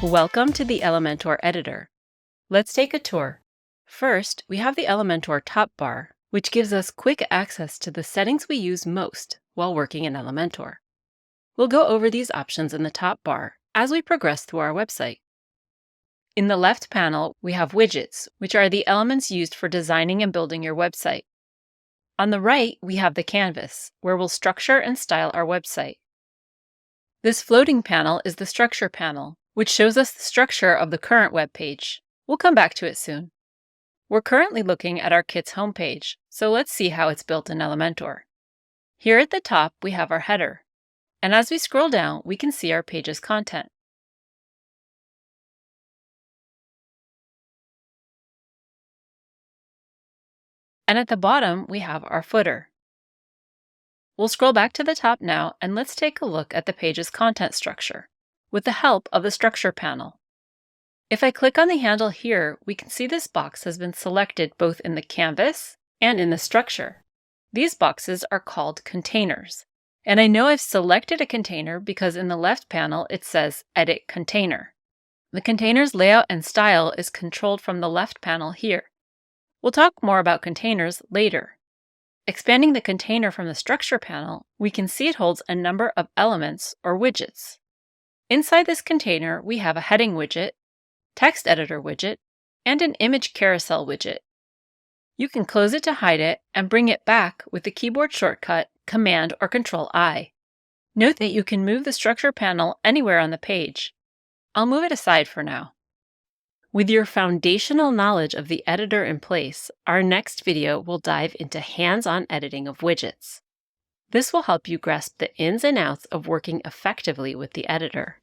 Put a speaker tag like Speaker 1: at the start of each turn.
Speaker 1: Welcome to the Elementor editor. Let's take a tour. First, we have the Elementor top bar, which gives us quick access to the settings we use most while working in Elementor. We'll go over these options in the top bar as we progress through our website. In the left panel, we have widgets, which are the elements used for designing and building your website. On the right, we have the canvas, where we'll structure and style our website. This floating panel is the structure panel, which shows us the structure of the current web page. We'll come back to it soon. We're currently looking at our kit's homepage, so let's see how it's built in Elementor. Here at the top, we have our header, and as we scroll down, we can see our page's content. And at the bottom, we have our footer. We'll scroll back to the top now, and let's take a look at the page's content structure with the help of the structure panel. If I click on the handle here, we can see this box has been selected both in the canvas and in the structure. These boxes are called containers. And I know I've selected a container because in the left panel it says Edit Container. The container's layout and style is controlled from the left panel here. We'll talk more about containers later. Expanding the container from the structure panel, we can see it holds a number of elements or widgets. Inside this container, we have a heading widget, text editor widget, and an image carousel widget. You can close it to hide it and bring it back with the keyboard shortcut Command or Control-I. Note that you can move the structure panel anywhere on the page. I'll move it aside for now. With your foundational knowledge of the editor in place, our next video will dive into hands-on editing of widgets. This will help you grasp the ins and outs of working effectively with the editor.